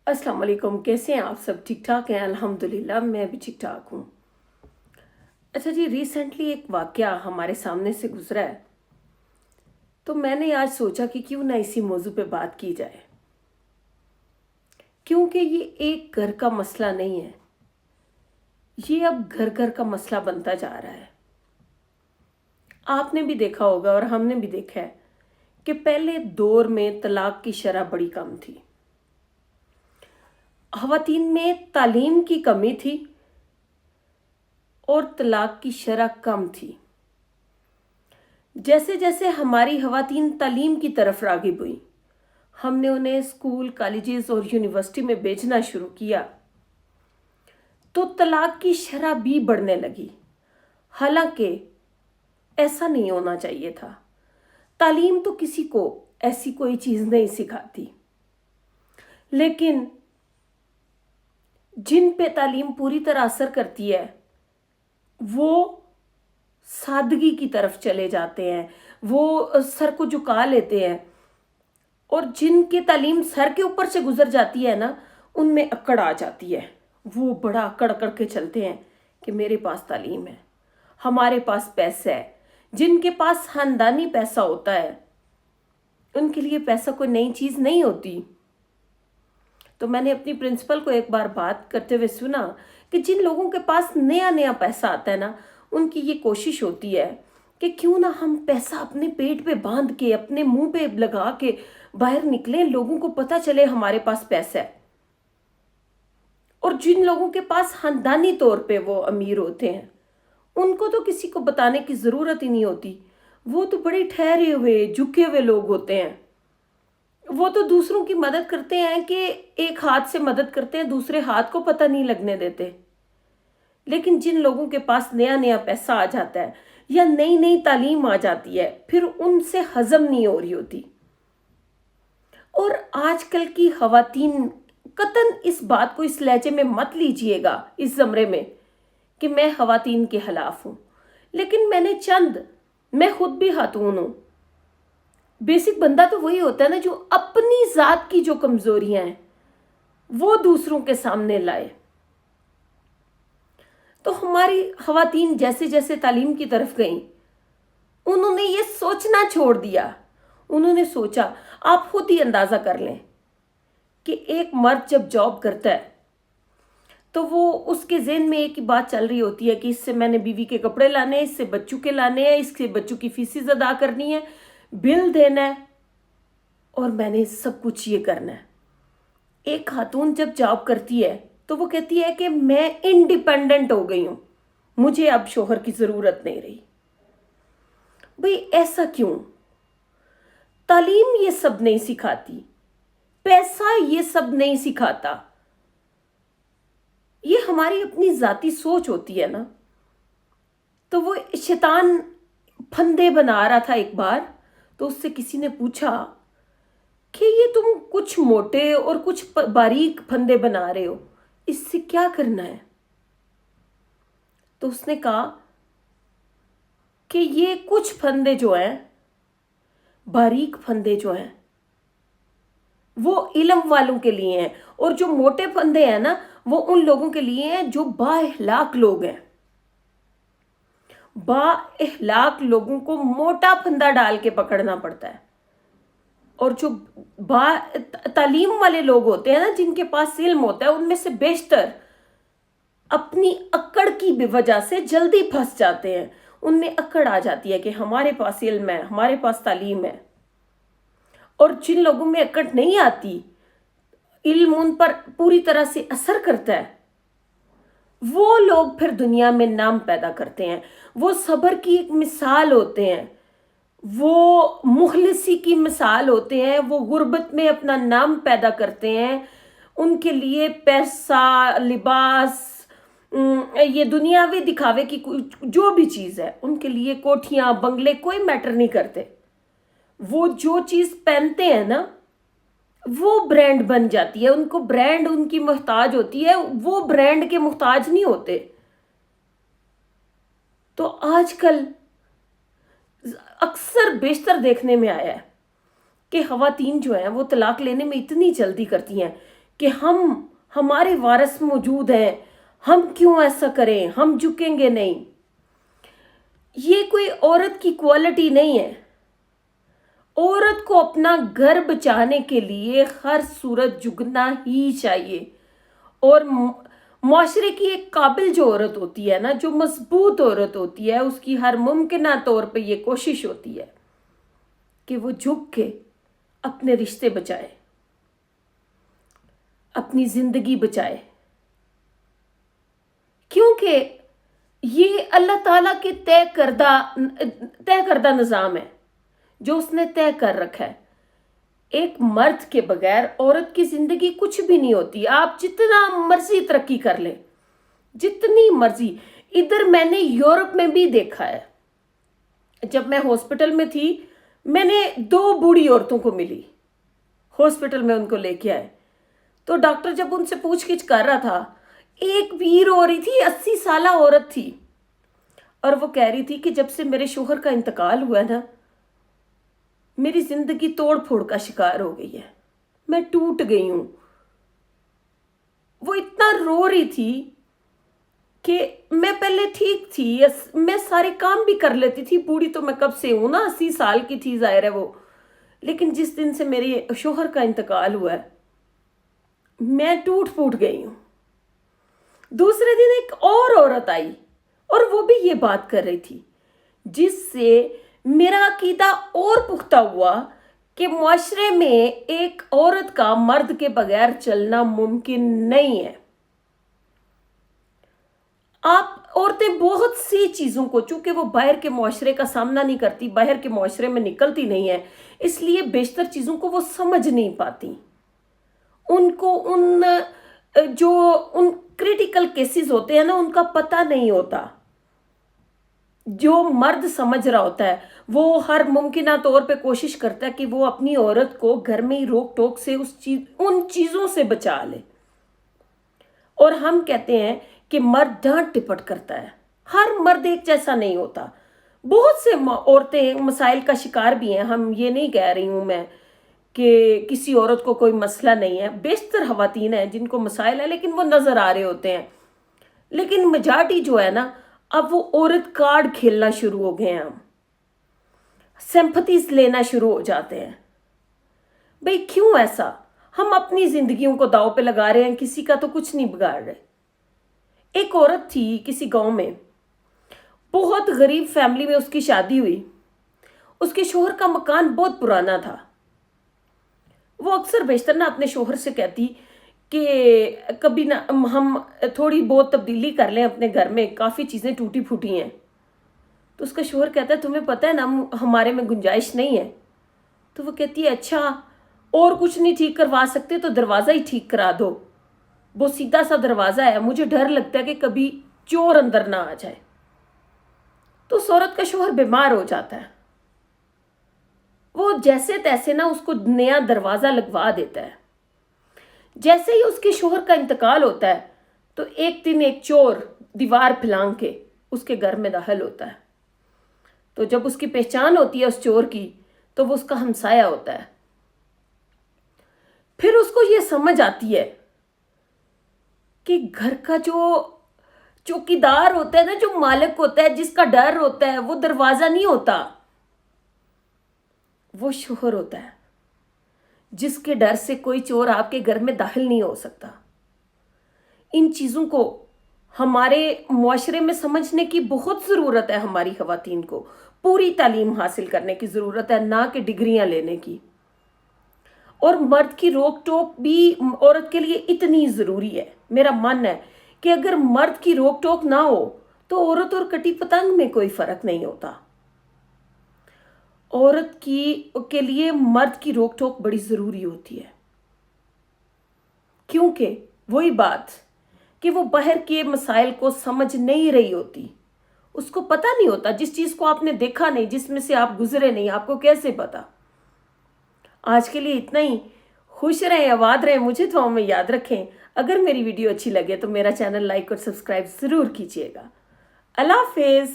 अस्सलाम वालेकुम। कैसे हैं आप सब? ठीक ठाक हैं? अल्हम्दुलिल्लाह मैं भी ठीक ठाक हूँ। अच्छा जी, रिसेंटली एक वाक़या हमारे सामने से गुज़रा है, तो मैंने आज सोचा कि क्यों ना इसी मौजू पे बात की जाए, क्योंकि ये एक घर का मसला नहीं है, ये अब घर घर का मसला बनता जा रहा है। आपने भी देखा होगा और हमने भी देखा है कि पहले दौर में तलाक की शरह बड़ी कम थी, ख़वातीन में तालीम की कमी थी और तलाक की शरह कम थी। जैसे जैसे हमारी ख़वातीन तालीम की तरफ राग़िब हुई, हमने उन्हें स्कूल, कॉलेजेस और यूनिवर्सिटी में भेजना शुरू किया, तो तलाक की शरह भी बढ़ने लगी। हालांकि ऐसा नहीं होना चाहिए था। तालीम तो किसी को ऐसी कोई चीज़ नहीं सिखाती, लेकिन जिन पे तालीम पूरी तरह असर करती है वो सादगी की तरफ चले जाते हैं, वो सर को झुका लेते हैं, और जिनकी तालीम सर के ऊपर से गुजर जाती है ना, उनमें अकड़ आ जाती है। वो बड़ा अकड़ अकड़ के चलते हैं कि मेरे पास तालीम है, हमारे पास पैसा है। जिनके पास खानदानी पैसा होता है उनके लिए पैसा कोई नई चीज़ नहीं होती। तो मैंने अपनी प्रिंसिपल को एक बार बात करते हुए सुना कि जिन लोगों के पास नया नया पैसा आता है ना, उनकी ये कोशिश होती है कि क्यों ना हम पैसा अपने पेट पे बांध के, अपने मुंह पे लगा के बाहर निकलें, लोगों को पता चले हमारे पास पैसा है। और जिन लोगों के पास खानदानी तौर पे वो अमीर होते हैं, उनको तो किसी को बताने की ज़रूरत ही नहीं होती। वो तो बड़े ठहरे हुए, झुके हुए लोग होते हैं। वो तो दूसरों की मदद करते हैं कि एक हाथ से मदद करते हैं, दूसरे हाथ को पता नहीं लगने देते। लेकिन जिन लोगों के पास नया नया पैसा आ जाता है या नई नई तालीम आ जाती है, फिर उनसे हजम नहीं हो रही होती। और आजकल की ख़वातीन, कतन इस बात को इस लहजे में मत लीजिएगा इस ज़मरे में कि मैं ख़वातीन के खिलाफ हूँ, लेकिन मैं खुद भी खातून हूँ। बेसिक बंदा तो वही होता है ना जो अपनी ज़ात की जो कमज़ोरियाँ हैं वो दूसरों के सामने लाए। तो हमारी ख़वातीन जैसे जैसे तालीम की तरफ गईं, उन्होंने ये सोचना छोड़ दिया। उन्होंने सोचा, आप खुद ही अंदाज़ा कर लें कि एक मर्द जब जॉब करता है तो वो उसके ज़हन में एक ही बात चल रही होती है कि इससे मैंने बीवी के कपड़े लाने हैं, इससे बच्चों के लाने हैं, इससे बच्चों की फीसें अदा करनी है, बिल देना है, और मैंने सब कुछ ये करना है। एक खातून जब जॉब करती है तो वो कहती है कि मैं इंडिपेंडेंट हो गई हूँ, मुझे अब शोहर की ज़रूरत नहीं रही। भाई ऐसा क्यों? तालीम ये सब नहीं सिखाती, पैसा ये सब नहीं सिखाता। ये हमारी अपनी ज़ाती सोच होती है ना। तो वो शैतान फंदे बना रहा था एक बार, तो उससे किसी ने पूछा कि ये तुम कुछ मोटे और कुछ बारीक फंदे बना रहे हो, इससे क्या करना है? तो उसने कहा कि ये कुछ फंदे जो हैं, बारीक फंदे जो हैं, वो इल्म वालों के लिए हैं, और जो मोटे फंदे हैं ना, वो उन लोगों के लिए हैं जो बाइखलाक लोग हैं। बाइखलाक लोगों को मोटा फंदा डाल के पकड़ना पड़ता है, और जो तालीम वाले लोग होते हैं ना, जिनके पास इल्म होता है, उनमें से बेशतर अपनी अक्कड़ की वजह से जल्दी फंस जाते हैं। उनमें अक्कड़ आ जाती है कि हमारे पास इल्म है, हमारे पास तालीम है। और जिन लोगों में अक्कड़ नहीं आती, इल्म उन पर पूरी तरह से असर करता है, वो लोग फिर दुनिया में नाम पैदा करते हैं। वो सब्र की एक मिसाल होते हैं, वो मुखलिसी की मिसाल होते हैं, वो गुर्बत में अपना नाम पैदा करते हैं। उनके लिए पैसा, लिबास, ये दुनियावी दिखावे की जो भी चीज़ है, उनके लिए कोठियाँ, बंगले कोई मैटर नहीं करते। वो जो चीज़ पहनते हैं ना, वो ब्रांड बन जाती है। उनको ब्रांड उनकी मोहताज होती है, वो ब्रांड के मोहताज नहीं होते। तो आजकल अक्सर बेशतर देखने में आया है कि ख़वातीन जो हैं वो तलाक लेने में इतनी जल्दी करती हैं کہ ہمارے وارث موجود ہیں، ہم کیوں ایسا کریں، ہم جھکیں گے نہیں۔ یہ کوئی عورت کی کوالٹی نہیں ہے۔ عورت کو اپنا گھر بچانے کے لیے ہر صورت جھکنا ہی چاہیے۔ اور معاشرے کی ایک قابل جو عورت ہوتی ہے نا، جو مضبوط عورت ہوتی ہے، اس کی ہر ممکنہ طور پہ یہ کوشش ہوتی ہے کہ وہ جھک کے اپنے رشتے بچائے، اپنی زندگی بچائے، کیونکہ یہ اللہ تعالیٰ کے طے کردہ نظام ہے جو اس نے طے کر رکھا ہے۔ ایک مرد کے بغیر عورت کی زندگی کچھ بھی نہیں ہوتی۔ آپ جتنا مرضی ترقی کر لیں، جتنی مرضی۔ ادھر میں نے یورپ میں بھی دیکھا ہے، جب میں ہاسپٹل میں تھی، میں نے 2 بوڑھی عورتوں کو ملی، ہاسپٹل میں ان کو لے کے آئے، تو ڈاکٹر جب ان سے پوچھ گچھ کر رہا تھا، ایک پیر ہو رہی تھی، 80 سالہ عورت تھی، اور وہ کہہ رہی تھی کہ جب سے میرے شوہر کا انتقال ہوا نا، میری زندگی توڑ پھوڑ کا شکار ہو گئی ہے، میں ٹوٹ گئی ہوں۔ وہ اتنا رو رہی تھی کہ میں پہلے ٹھیک تھی، میں سارے کام بھی کر لیتی تھی، بوڑھی تو میں کب سے ہوں نا، 80 سال کی تھی ظاہر ہے وہ، لیکن جس دن سے میرے شوہر کا انتقال ہوا ہے، میں ٹوٹ پھوٹ گئی ہوں۔ دوسرے دن ایک اور عورت آئی اور وہ بھی یہ بات کر رہی تھی، جس سے میرا عقیدہ اور پختہ ہوا کہ معاشرے میں ایک عورت کا مرد کے بغیر چلنا ممکن نہیں ہے۔ عورتیں بہت سی چیزوں کو، چونکہ وہ باہر کے معاشرے کا سامنا نہیں کرتی، باہر کے معاشرے میں نکلتی نہیں ہے، اس لیے بیشتر چیزوں کو وہ سمجھ نہیں پاتی۔ ان کو ان کریٹیکل کیسز ہوتے ہیں نا، ان کا پتہ نہیں ہوتا۔ جو مرد سمجھ رہا ہوتا ہے، وہ ہر ممکنہ طور پہ کوشش کرتا ہے کہ وہ اپنی عورت کو گھر میں ہی روک ٹوک سے ان چیزوں سے بچا لے۔ اور ہم کہتے ہیں کہ مرد ڈانٹ ٹپٹ کرتا ہے۔ ہر مرد ایک جیسا نہیں ہوتا۔ بہت سے عورتیں مسائل کا شکار بھی ہیں، ہم یہ نہیں کہہ رہی ہوں میں کہ کسی عورت کو کوئی مسئلہ نہیں ہے، بیشتر خواتین ہیں جن کو مسائل ہے، لیکن وہ نظر آ رہے ہوتے ہیں۔ لیکن میجارٹی جو ہے نا، اب وہ عورت کارڈ کھیلنا شروع ہو گئے ہیں، ہم سمپتھیز لینا شروع ہو جاتے ہیں۔ بھئی کیوں ایسا؟ ہم اپنی زندگیوں کو داؤ پہ لگا رہے ہیں، کسی کا تو کچھ نہیں بگاڑ رہے۔ ایک عورت تھی کسی گاؤں میں، بہت غریب فیملی میں اس کی شادی ہوئی، اس کے شوہر کا مکان بہت پرانا تھا۔ وہ اکثر بیشتر نہ اپنے شوہر سے کہتی کہ کبھی نہ ہم تھوڑی بہت تبدیلی کر لیں اپنے گھر میں، کافی چیزیں ٹوٹی پھوٹی ہیں۔ تو اس کا شوہر کہتا ہے تمہیں پتہ ہے نا ہمارے میں گنجائش نہیں ہے۔ تو وہ کہتی ہے اچھا اور کچھ نہیں ٹھیک کروا سکتے تو دروازہ ہی ٹھیک کرا دو، وہ سیدھا سا دروازہ ہے، مجھے ڈر لگتا ہے کہ کبھی چور اندر نہ آ جائے۔ تو اس عورت کا شوہر بیمار ہو جاتا ہے، وہ جیسے تیسے نہ اس کو نیا دروازہ لگوا دیتا ہے۔ جیسے ہی اس کے شوہر کا انتقال ہوتا ہے تو ایک دن ایک چور دیوار پھلانگ کے اس کے گھر میں داخل ہوتا ہے۔ تو جب اس کی پہچان ہوتی ہے اس چور کی، تو وہ اس کا ہمسایہ ہوتا ہے۔ پھر اس کو یہ سمجھ آتی ہے کہ گھر کا جو چوکیدار ہوتا ہے نا، جو مالک ہوتا ہے، جس کا ڈر ہوتا ہے، وہ دروازہ نہیں ہوتا، وہ شوہر ہوتا ہے، جس کے ڈر سے کوئی چور آپ کے گھر میں داخل نہیں ہو سکتا۔ ان چیزوں کو ہمارے معاشرے میں سمجھنے کی بہت ضرورت ہے۔ ہماری خواتین کو پوری تعلیم حاصل کرنے کی ضرورت ہے، نہ کہ ڈگریاں لینے کی۔ اور مرد کی روک ٹوک بھی عورت کے لیے اتنی ضروری ہے۔ میرا ماننا ہے کہ اگر مرد کی روک ٹوک نہ ہو تو عورت اور کٹی پتنگ میں کوئی فرق نہیں ہوتا۔ عورت کے لیے مرد کی روک ٹوک بڑی ضروری ہوتی ہے، کیونکہ وہی بات کہ وہ باہر کے مسائل کو سمجھ نہیں رہی ہوتی، اس کو پتہ نہیں ہوتا، جس چیز کو آپ نے دیکھا نہیں، جس میں سے آپ گزرے نہیں، آپ کو کیسے پتا۔ آج کے لیے اتنا ہی۔ خوش رہیں، آباد رہیں، مجھے دعاؤں میں یاد رکھیں۔ اگر میری ویڈیو اچھی لگے تو میرا چینل لائک اور سبسکرائب ضرور کیجیے گا۔ اللہ حافظ۔